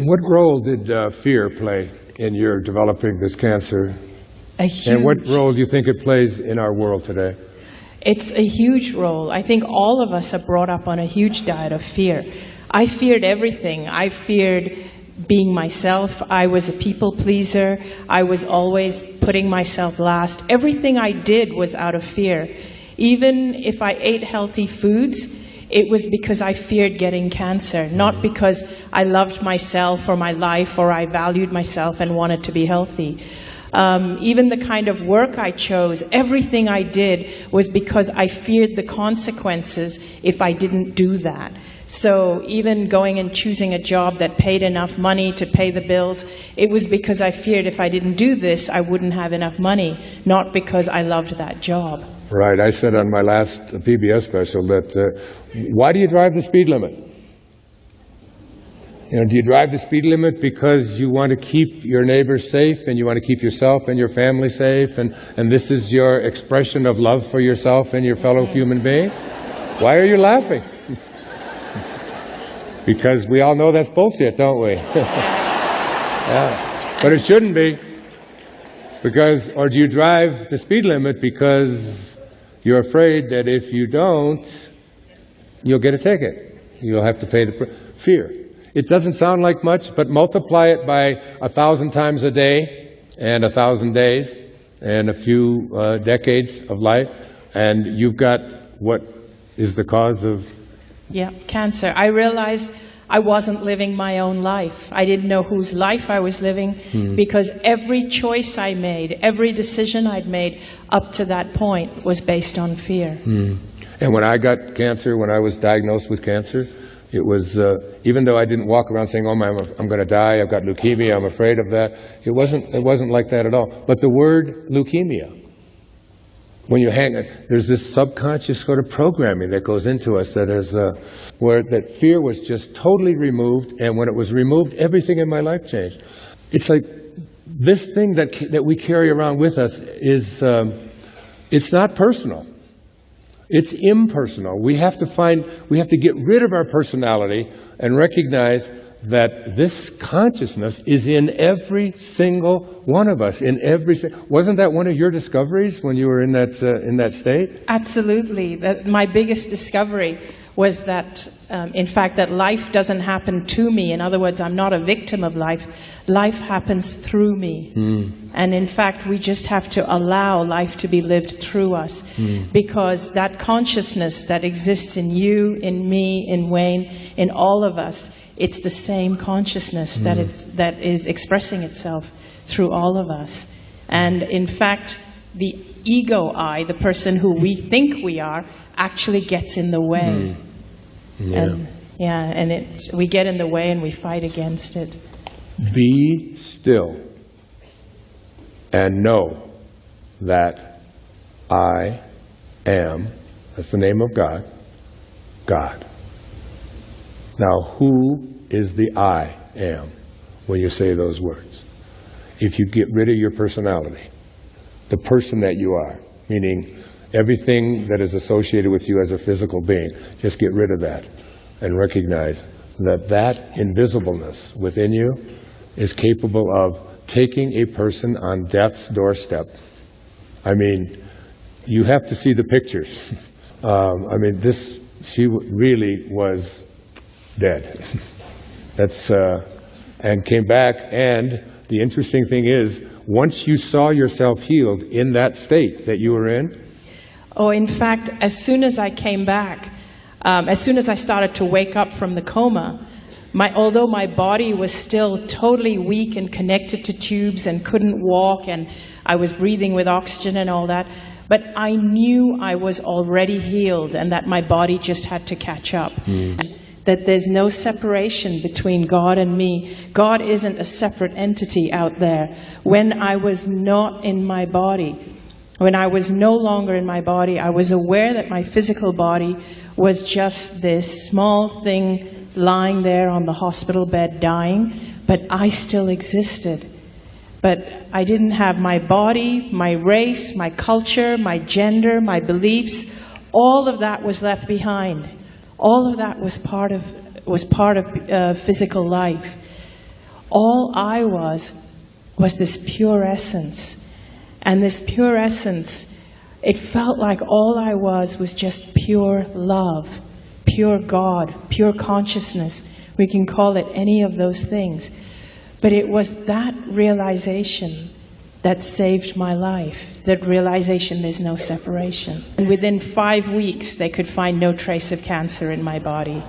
What role did fear play in your developing this cancer? And what role do you think it plays in our world today? It's a huge role. I think all of us are brought up on a huge diet of fear. I feared everything. I feared being myself. I was a people pleaser. I was always putting myself last. Everything I did was out of fear. Even if I ate healthy foods, it was because I feared getting cancer, not because I loved myself or my life or I valued myself and wanted to be healthy. Even the kind of work I chose, everything I did was because I feared the consequences if I didn't do that. So even going and choosing a job that paid enough money to pay the bills, it was because I feared if I didn't do this, I wouldn't have enough money, not because I loved that job. Right. I said on my last PBS special that, why do you drive the speed limit? You know, do you drive the speed limit because you want to keep your neighbors safe and you want to keep yourself and your family safe and this is your expression of love for yourself and your fellow human beings? Why are you laughing? Because we all know that's bullshit, don't we? Yeah. But it shouldn't be. Because, or do you drive the speed limit because you're afraid that if you don't, you'll get a ticket. You'll have to pay the fear. It doesn't sound like much, but multiply it by 1,000 times a day and 1,000 days and a few decades of life, and you've got what is the cause of... Yeah, cancer. I realized I wasn't living my own life. I didn't know whose life I was living because every choice I made, every decision I'd made up to that point was based on fear. And when I got cancer, when I was diagnosed with cancer, it was, even though I didn't walk around saying, oh my, I'm going to die, I've got leukemia, I'm afraid of that, it wasn't like that at all. But the word leukemia, when you hang it, there's this subconscious sort of programming that goes into us that is, where that fear was just totally removed, and when it was removed, everything in my life changed. It's like this thing that we carry around with us is, it's not personal. It's impersonal. We have to get rid of our personality and recognize that this consciousness is in every single one of us. Wasn't that one of your discoveries when you were in that state? Absolutely. My biggest discovery was that, in fact, that life doesn't happen to me. In other words, I'm not a victim of life. Life happens through me. And in fact, we just have to allow life to be lived through us. Because that consciousness that exists in you, in me, in Wayne, in all of us, it's the same consciousness that is expressing itself through all of us. And in fact, the ego I, the person who we think we are, actually gets in the way. And we get in the way and we fight against it. Be still and know that I am, that's the name of God, God. Now, who is the I am when you say those words? If you get rid of your personality, the person that you are, meaning everything that is associated with you as a physical being, just get rid of that and recognize that invisibleness within you is capable of taking a person on death's doorstep. I mean, you have to see the pictures. I mean, she really was dead. And came back, and the interesting thing is, once you saw yourself healed in that state that you were in? Oh, in fact, as soon as I came back, as soon as I started to wake up from the coma, although my body was still totally weak and connected to tubes and couldn't walk, and I was breathing with oxygen and all that, but I knew I was already healed and that my body just had to catch up. That there's no separation between God and me. God isn't a separate entity out there. When I was not in my body, when I was no longer in my body, I was aware that my physical body was just this small thing lying there on the hospital bed dying, but I still existed. But I didn't have my body, my race, my culture, my gender, my beliefs. All of that was left behind. All of that was part of physical life. all I was this pure essence. And this pure essence, it felt like all I was just pure love, pure God, pure consciousness. We can call it any of those things. But it was that realization that saved my life, that realization there's no separation. And within 5 weeks, they could find no trace of cancer in my body.